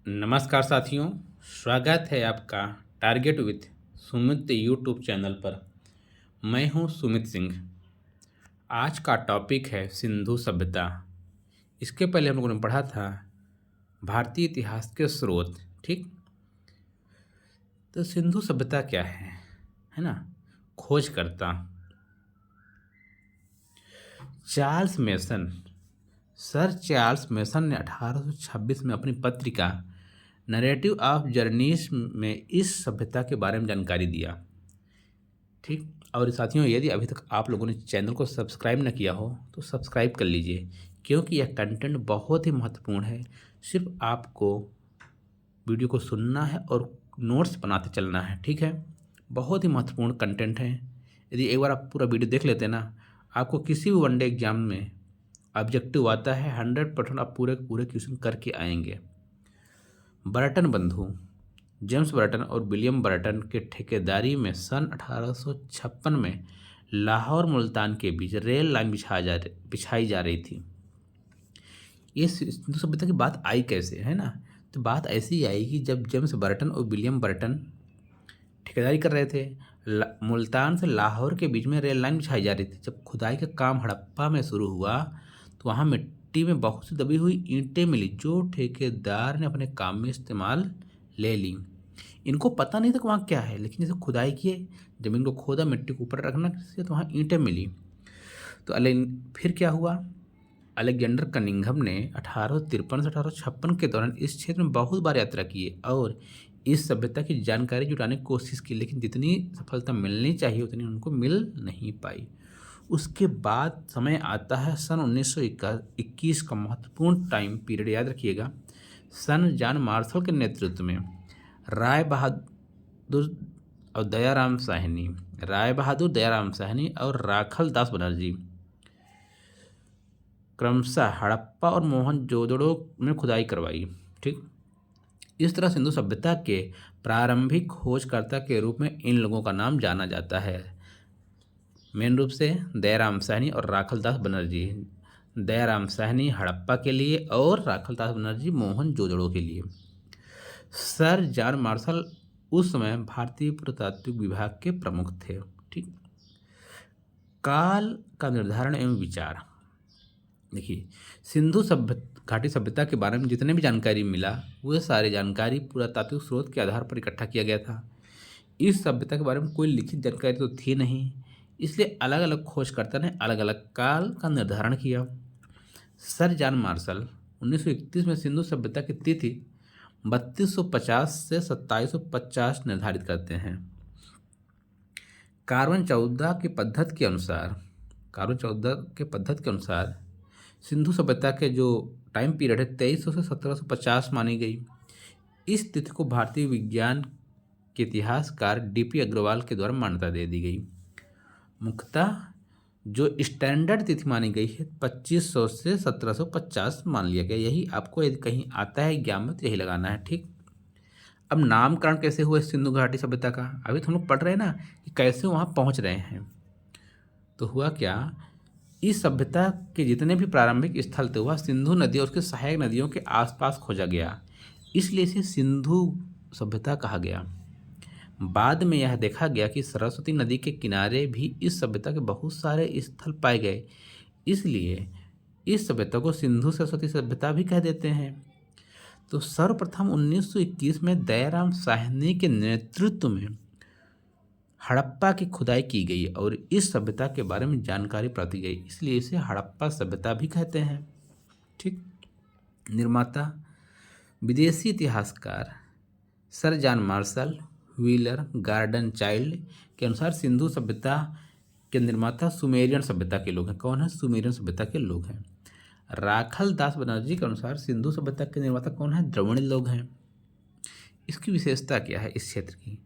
नमस्कार साथियों, स्वागत है आपका target with Sumit YouTube channel पर। मैं हूं सुमित सिंह। आज का टॉपिक है सिंधु सभ्यता। इसके पहले हम लोगों ने पढ़ा था भारतीय इतिहास के स्रोत। ठीक, तो सिंधु सभ्यता क्या है ना। खोजकर्ता Charles mason, sir Charles mason ने 1826 में अपनी पत्रिका नरेटिव ऑफ जर्नीस में इस सभ्यता के बारे में जानकारी दिया। ठीक, और साथियों, यदि अभी तक आप लोगों ने चैनल को सब्सक्राइब न किया हो तो सब्सक्राइब कर लीजिए, क्योंकि यह कंटेंट बहुत ही महत्वपूर्ण है। सिर्फ आपको वीडियो को सुनना है और नोट्स बनाते चलना है। ठीक है, बहुत ही महत्वपूर्ण कंटेंट है। यदि एक बार आप पूरा वीडियो देख लेते ना, आपको किसी भी वनडे एग्जाम में ऑब्जेक्टिव आता है 100% आप पूरे पूरे क्वेश्चन करके आएंगे। बर्टन बंधु जेम्स बर्टन और विलियम बर्टन के ठेकेदारी में सन 1856 में लाहौर मुल्तान के बीच रेल लाइन बिछाई जा रही थी। ये सिंधु सभ्यता की बात आई कैसे, है ना। तो बात ऐसी ही आई कि जब जेम्स बर्टन और विलियम बर्टन ठेकेदारी कर रहे थे, मुल्तान से लाहौर के बीच में रेल लाइन बिछाई जा रही थी। जब खुदाई का काम हड़प्पा में शुरू हुआ तो वहाँ मिट्टी में बहुत सी दबी हुई ईंटें मिली, जो ठेकेदार ने अपने काम में इस्तेमाल ले ली। इनको पता नहीं था कि वहाँ क्या है, लेकिन जैसे खुदाई किए, ज़मीन को खोदा, मिट्टी को ऊपर रखना से तो वहाँ ईंटें मिली। तो फिर क्या हुआ, अलेक्जेंडर कनिंघम ने 1853 से 1856 के दौरान इस क्षेत्र में बहुत बार यात्रा की और इस सभ्यता की जानकारी जुटाने की कोशिश की, लेकिन जितनी सफलता मिलनी चाहिए उतनी उनको मिल नहीं पाई। उसके बाद समय आता है सन 1921 का महत्वपूर्ण टाइम पीरियड, याद रखिएगा। सन जॉन मार्शल के नेतृत्व में राय बहादुर और दयाराम साहनी और राखल दास बनर्जी क्रमशः हड़प्पा और मोहनजोदड़ो में खुदाई करवाई। ठीक, इस तरह सिंधु सभ्यता के प्रारंभिक खोजकर्ता के रूप में इन लोगों का नाम जाना जाता है, मेन रूप से दयाराम साहनी और राखल दास बनर्जी। दयाराम साहनी हड़प्पा के लिए और राखल दास बनर्जी मोहनजोदड़ो के लिए। सर जॉन मार्शल उस समय भारतीय पुरातात्विक विभाग के प्रमुख थे। ठीक, काल का निर्धारण एवं विचार। देखिए, सिंधु घाटी सभ्यता के बारे में जितने भी जानकारी मिला, वह सारी जानकारी पुरातात्विक स्रोत के आधार पर इकट्ठा किया गया था। इस सभ्यता के बारे में कोई लिखित जानकारी तो थी नहीं, इसलिए अलग अलग खोजकर्ता ने अलग अलग काल का निर्धारण किया। सर जॉन मार्शल 1931 में सिंधु सभ्यता की तिथि 3250 से 2750 निर्धारित करते हैं। कार्बन 14 की पद्धति के अनुसार सिंधु सभ्यता के जो टाइम पीरियड है 2300 से 1750 मानी गई। इस तिथि को भारतीय विज्ञान के इतिहासकार डीपी अग्रवाल के द्वारा मान्यता दे दी गई। मुख्यतः जो स्टैंडर्ड तिथि मानी गई है 2500 से 1750 मान लिया गया। यही आपको यदि कहीं आता है एग्जाम में तो यही लगाना है। ठीक, अब नामकरण कैसे हुआ सिंधु घाटी सभ्यता का, अभी तो हम लोग पढ़ रहे हैं ना कि कैसे वहाँ पहुँच रहे हैं। तो हुआ क्या, इस सभ्यता के जितने भी प्रारंभिक स्थल थे वह सिंधु नदी और उसके सहायक नदियों के आसपास खोजा गया, इसलिए इसे सिंधु सभ्यता कहा गया। बाद में यह देखा गया कि सरस्वती नदी के किनारे भी इस सभ्यता के बहुत सारे स्थल पाए गए, इसलिए इस सभ्यता को सिंधु सरस्वती सभ्यता भी कह देते हैं। तो सर्वप्रथम 1921 में दयाराम साहनी के नेतृत्व में हड़प्पा की खुदाई की गई और इस सभ्यता के बारे में जानकारी प्राप्त की गई, इसलिए इसे हड़प्पा सभ्यता भी कहते हैं। ठीक, निर्माता विदेशी इतिहासकार sir John Marshall, wheeler, garden child के अनुसार सिंधु सभ्यता के निर्माता सुमेरियन सभ्यता के लोग हैं। कौन है? सुमेरियन सभ्यता के लोग हैं। राखल दास बनर्जी के अनुसार सिंधु सभ्यता के निर्माता कौन है? द्रविड़ लोग हैं। इसकी विशेषता क्या है इस क्षेत्र की?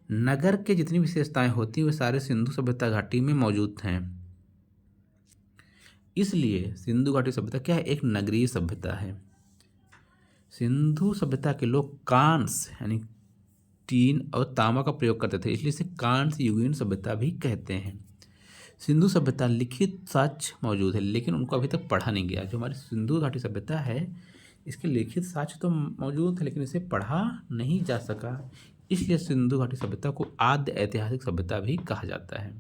नगर के जितनी विशेषताएं होती हैं वे सारे सिंधु सभ्यता घाटी में मौजूद हैं, इसलिए सिंधु घाटी सभ्यता क्या है? एक नगरीय सभ्यता है। सिंधु सभ्यता के लोग कांस यानी टीन और तांबा का प्रयोग करते थे, इसलिए इसे कांस युगीन सभ्यता भी कहते हैं। सिंधु सभ्यता लिखित साक्ष्य मौजूद है, लेकिन उनको अभी तक पढ़ा नहीं गया। जो हमारी सिंधु घाटी सभ्यता है इसके लिखित साक्ष्य तो मौजूद थे लेकिन इसे पढ़ा नहीं जा सका, इसलिए सिंधु घाटी सभ्यता को आद्य ऐतिहासिक सभ्यता भी कहा जाता है।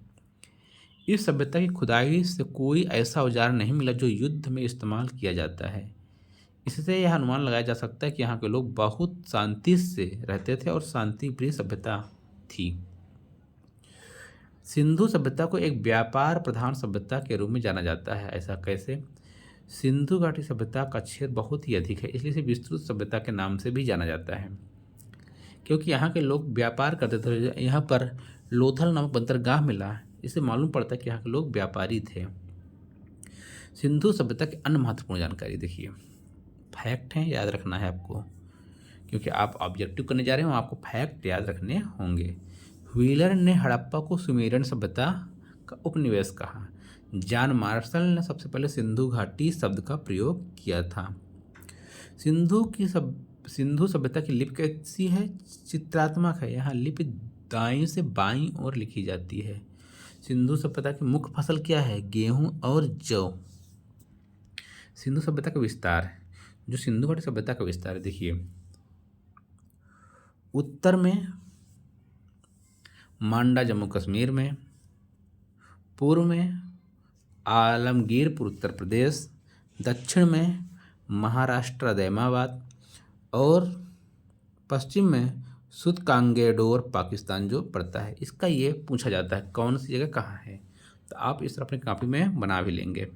इस सभ्यता की खुदाई से कोई ऐसा औजार नहीं मिला जो युद्ध में इस्तेमाल किया जाता है। इससे यह अनुमान लगाया जा सकता है कि यहाँ के लोग बहुत शांति से रहते थे और शांति प्रिय सभ्यता थी। सिंधु सभ्यता को एक व्यापार प्रधान सभ्यता के रूप में जाना जाता है। ऐसा कैसे? सिंधु घाटी सभ्यता का क्षेत्र बहुत ही अधिक है, इसलिए इसे विस्तृत सभ्यता के नाम से भी जाना जाता है, क्योंकि यहाँ के लोग व्यापार करते थे। यहाँ पर लोथल नामक बंदरगाह मिला, इससे मालूम पड़ता है कि यहाँ के लोग व्यापारी थे। सिंधु सभ्यता की अन्य महत्वपूर्ण जानकारी देखिए, फैक्ट हैं, याद रखना है आपको, क्योंकि आप ऑब्जेक्टिव करने जा रहे हो, आपको फैक्ट याद रखने होंगे। व्हीलर ने हड़प्पा को सुमेरियन सभ्यता का उपनिवेश कहा। जॉन मार्शल ने सबसे पहले सिंधु घाटी शब्द का प्रयोग किया था। सिंधु सभ्यता की लिपि कैसी है? चित्रात्मक है। यहाँ लिपि दाईं से बाईं ओर लिखी जाती है। सिंधु सभ्यता की मुख्य फसल क्या है? गेहूं और जौ। सिंधु सभ्यता का विस्तार, जो सिंधु घाटी सभ्यता का विस्तार है, देखिए उत्तर में मांडा जम्मू कश्मीर में, पूर्व में आलमगीरपुर उत्तर प्रदेश, दक्षिण में महाराष्ट्र अहमदाबाद और पश्चिम में सुतकांगेडोर पाकिस्तान जो पड़ता है। इसका ये पूछा जाता है कौन सी जगह कहाँ है, तो आप इस तरह अपनी कॉपी में बना भी लेंगे।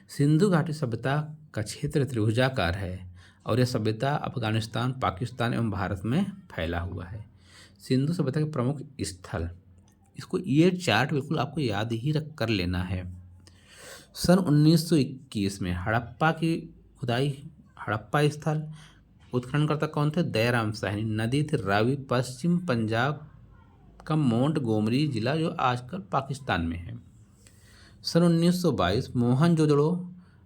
सिंधु घाटी सभ्यता का क्षेत्र त्रिभुजाकार है और यह सभ्यता अफगानिस्तान, पाकिस्तान एवं भारत में फैला हुआ है। सिंधु सभ्यता के प्रमुख स्थल, इसको ये चार्ट बिल्कुल आपको याद ही रख कर लेना है। सन 1921 में हड़प्पा की खुदाई, हड़प्पा स्थल उत्खननकर्ता कौन थे? दयाराम साहनी। नदी थी रावी। पश्चिम पंजाब का मोंटगोमरी जिला जो आजकल पाकिस्तान में है। सन 1922 मोहनजोदड़ो,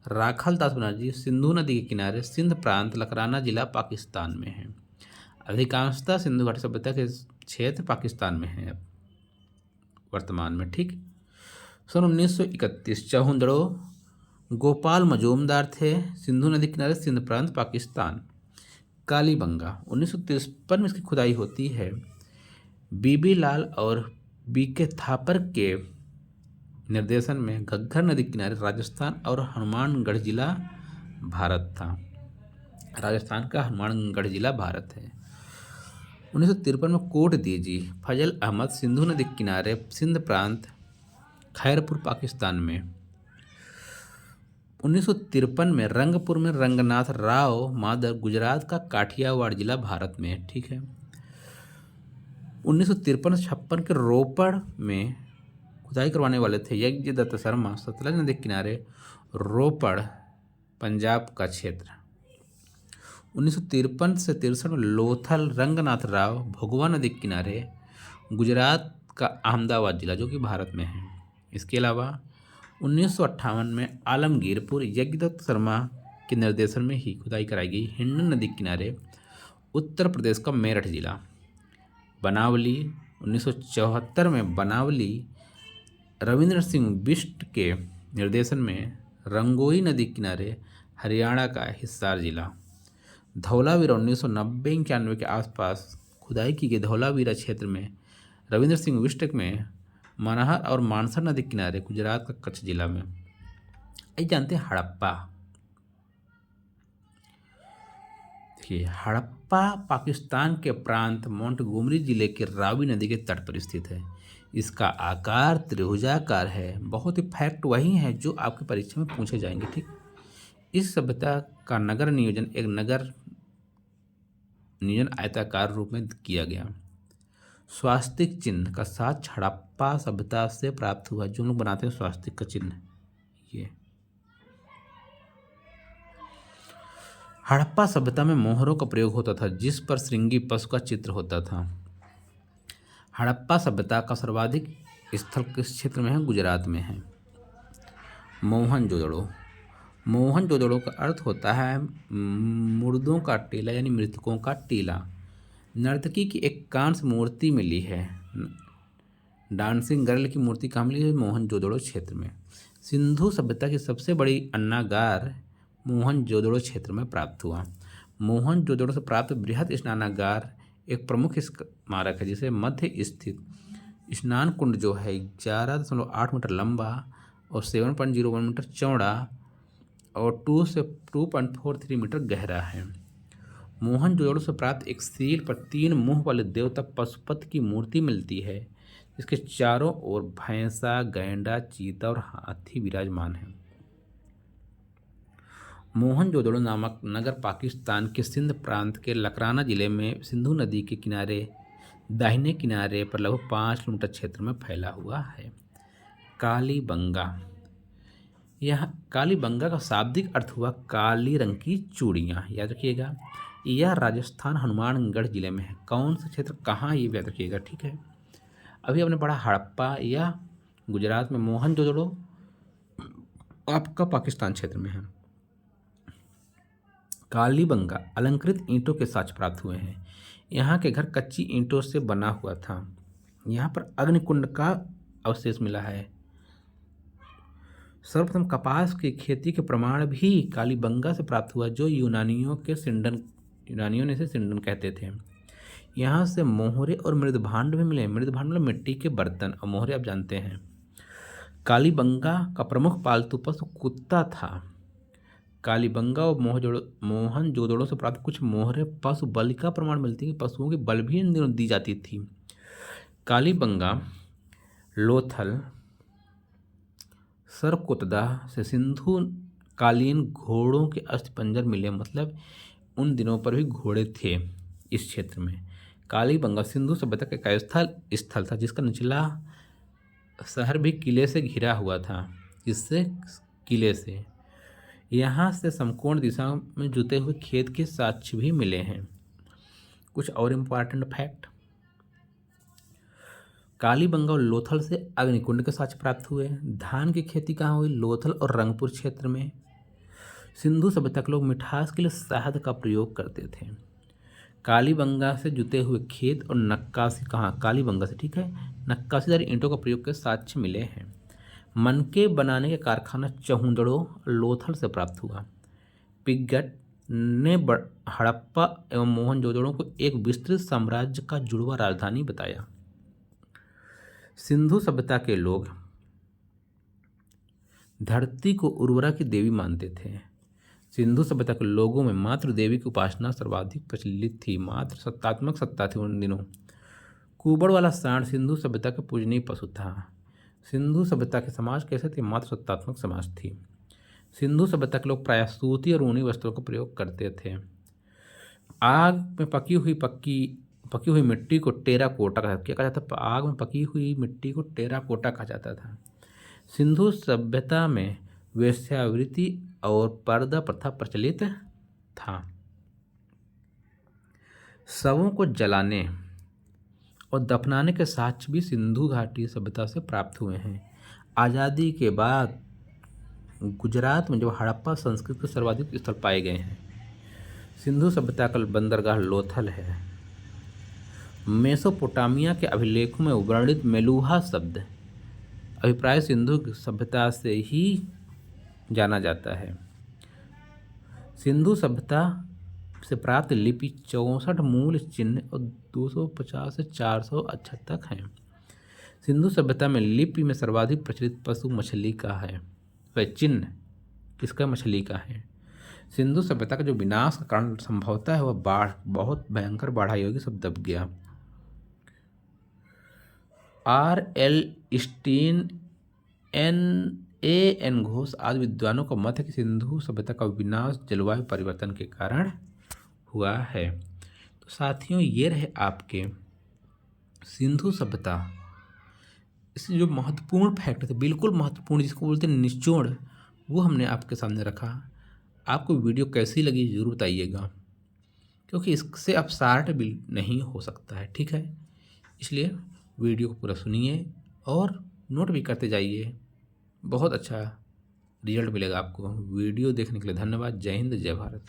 राखालदास बनर्जी, सिंधु नदी के किनारे, सिंध प्रांत, लकराना जिला पाकिस्तान में है। अधिकांशतः सिंधु घाटी सभ्यता के क्षेत्र पाकिस्तान में है वर्तमान में, ठीक। सन 1931 चौहंदड़ो गोपाल मजूमदार थे, सिंधु नदी किनारे, सिंध प्रांत, पाकिस्तान। कालीबंगा 1953 में इसकी खुदाई होती है। बीबी लाल और बीके थापर के निर्देशन में घग्गर नदी किनारे, राजस्थान और हनुमानगढ़ जिला भारत था। राजस्थान का हनुमानगढ़ जिला भारत है। 1953 में कोट दीजी फजल अहमद, सिंधु नदी किनारे, सिंध प्रांत, खैरपुर पाकिस्तान में। 1953 में रंगपुर में रंगनाथ राव मादर, गुजरात का काठियावाड़ जिला भारत में, ठीक है। 1953-56 के रोपड़ में खुदाई करवाने वाले थे यज्ञ दत्त शर्मा, सतलज नदी किनारे, रोपड़ पंजाब का क्षेत्र। 1953 से 63 में लोथल रंगनाथ राव, भगवा नदी किनारे, गुजरात का अहमदाबाद जिला जो कि भारत में है। इसके अलावा 1958 में आलमगीरपुर यज्ञदत्त शर्मा के निर्देशन में ही खुदाई कराई गई हिंडन नदी किनारे, उत्तर प्रदेश का मेरठ जिला। बनावली 1974 में बनावली रविंद्र सिंह बिष्ट के निर्देशन में, रंगोई नदी किनारे, हरियाणा का हिसार जिला। धौलावीरा 1990-91 के आसपास खुदाई की गई धौलावीरा क्षेत्र में, रविंद्र सिंह बिष्ट में, मनहर और मानसर नदी किनारे, गुजरात का कच्छ जिला में। आइए जानते हैं हड़प्पा। देखिए हड़प्पा पाकिस्तान के प्रांत मोंटगोमरी जिले के रावी नदी के तट पर स्थित है। इसका आकार त्रिभुजाकार है। बहुत ही फैक्ट वही है जो आपकी परीक्षा में पूछे जाएंगे, ठीक। इस सभ्यता का नगर नियोजन एक नगर नियोजन आयताकार रूप में किया गया। स्वास्तिक चिन्ह का साक्ष्य हड़प्पा सभ्यता से प्राप्त हुआ। जो लोग बनाते हैं स्वास्तिक का चिन्ह, ये हड़प्पा सभ्यता में मोहरों का प्रयोग होता था जिस पर श्रृंगी पशु का चित्र होता था। हड़प्पा सभ्यता का सर्वाधिक स्थल किस क्षेत्र में है? गुजरात में है। मोहनजोदड़ो, मोहनजोदड़ो का अर्थ होता है मुर्दों का टीला यानी मृतकों का टीला। नर्तकी की एक कांस्य मूर्ति मिली है। डांसिंग गर्ल की मूर्ति कहाँ मिली है? मोहनजोदड़ो क्षेत्र में। सिंधु सभ्यता की सबसे बड़ी अन्नागार मोहनजोदड़ो क्षेत्र में प्राप्त हुआ। मोहनजोदड़ो से प्राप्त बृहद स्नानागार एक प्रमुख स्मारक है, जिसे मध्य स्थित स्नान कुंड जो है 11.8 मीटर लंबा और 7.01 मीटर चौड़ा और 2 से 2.43 मीटर गहरा है। मोहनजोदड़ो से प्राप्त एक सील पर 3 मुंह वाले देवता पशुपति की मूर्ति मिलती है, जिसके चारों ओर भैंसा, गैंडा, चीता और हाथी विराजमान है। मोहनजोदड़ो नामक नगर पाकिस्तान के सिंध प्रांत के लकराना जिले में सिंधु नदी के किनारे दाहिने किनारे पर लगभग 5 किलोमीटर क्षेत्र में फैला हुआ है। कालीबंगा। यह कालीबंगा का शाब्दिक अर्थ हुआ काली रंग की चूड़ियाँ। याद रखिएगा, यह राजस्थान हनुमानगढ़ जिले में है। कौन सा क्षेत्र कहाँ, ये याद रखिएगा, ठीक है। अभी हमने पढ़ा हड़प्पा, यह गुजरात में, मोहनजोदड़ो आपका पाकिस्तान क्षेत्र में है। कालीबंगा अलंकृत ईंटों के साक्ष्य प्राप्त हुए हैं। यहाँ के घर कच्ची ईंटों से बना हुआ था। यहाँ पर अग्निकुंड का अवशेष मिला है। सर्वप्रथम कपास की खेती के प्रमाण भी कालीबंगा से प्राप्त हुआ, जो यूनानियों ने इसे सिंडन कहते थे। यहाँ से मोहरे और मृदभांड भी मिले। मृदभांड मतलब मिट्टी के बर्तन, और मोहरे आप जानते हैं। कालीबंगा का प्रमुख पालतू पशु कुत्ता था। कालीबंगा और मोहनजोदड़ो से प्राप्त कुछ मोहरे पशु बलि का प्रमाण मिलती है कि पशुओं की बलि भी इन दिनों दी जाती थी। कालीबंगा, लोथल, सरकोतदा से सिंधु कालीन घोड़ों के अस्थिपंजर मिले, मतलब उन दिनों पर भी घोड़े थे इस क्षेत्र में। कालीबंगा सिंधु सभ्यता का एक स्थल था, जिसका निचला शहर भी किले से घिरा हुआ था। जिससे किले से यहाँ से समकोण दिशा में जुते हुए खेत के साक्ष्य भी मिले हैं। कुछ और इम्पॉर्टेंट फैक्ट, कालीबंगा और लोथल से अग्निकुंड के साक्ष्य प्राप्त हुए। धान की खेती कहाँ हुई? लोथल और रंगपुर क्षेत्र में। सिंधु सभ्यता के लोग मिठास के लिए शहद का प्रयोग करते थे। कालीबंगा से जुते हुए खेत और नक्काशी कहाँ? कालीबंगा से, ठीक है। नक्काशीदार ईंटों का प्रयोग के साक्ष्य मिले हैं। मनके बनाने का कारखाना चहुंदड़ो लोथल से प्राप्त हुआ। पिगट ने हड़प्पा एवं मोहनजोदड़ो को एक विस्तृत साम्राज्य का जुड़वा राजधानी बताया। सिंधु सभ्यता के लोग धरती को उर्वरा की देवी मानते थे। सिंधु सभ्यता के लोगों में मातृ देवी की उपासना सर्वाधिक प्रचलित थी। मातृ सत्तात्मक सत्ता थी उन दिनों। कुबड़ वाला सांड सिंधु सभ्यता का पूजनीय पशु था। सिंधु सभ्यता के समाज कैसे थे? मातृ सत्तात्मक समाज थी। सिंधु सभ्यता के लोग प्रायः सूती और ऊनी वस्त्रों का प्रयोग करते थे। आग में पकी हुई मिट्टी को टेराकोटा कहा जाता था। आग में पकी हुई मिट्टी को टेराकोटा कहा जाता था। सिंधु सभ्यता में वेश्यावृत्ति और पर्दा प्रथा प्रचलित था। शवों को जलाने और दफनाने के साक्ष्य भी सिंधु घाटी सभ्यता से प्राप्त हुए हैं। आज़ादी के बाद गुजरात में जब हड़प्पा संस्कृति के सर्वाधिक स्थल पाए गए हैं। सिंधु सभ्यता का बंदरगाह लोथल है। मेसोपोटामिया के अभिलेखों में वर्णित मेलुहा शब्द अभिप्राय सिंधु सभ्यता से ही जाना जाता है। सिंधु सभ्यता से प्राप्त लिपि 64 मूल चिन्ह और 250 से 400 तक हैं। सिंधु सभ्यता में लिपि में सर्वाधिक प्रचलित पशु मछली का है। वह चिन्ह किसका? मछली का है। सिंधु सभ्यता का जो विनाश का कारण संभवतः है वह बाढ़, बहुत भयंकर बाढ़ आई होगी, सब दब गया। R.L. Stein, N.A.N. घोष आदि विद्वानों का मत है कि सिंधु सभ्यता का विनाश जलवायु परिवर्तन के कारण हुआ है। तो साथियों, ये रहे आपके सिंधु सभ्यता। इससे जो महत्वपूर्ण फैक्ट थे, बिल्कुल महत्वपूर्ण, जिसको बोलते हैं निचोड़, वो हमने आपके सामने रखा। आपको वीडियो कैसी लगी ज़रूर बताइएगा, क्योंकि इससे अब शार्ट भी नहीं हो सकता है, ठीक है। इसलिए वीडियो को पूरा सुनिए और नोट भी करते जाइए। बहुत अच्छा रिजल्ट मिलेगा आपको। वीडियो देखने के लिए धन्यवाद। जय हिंद, जय भारत।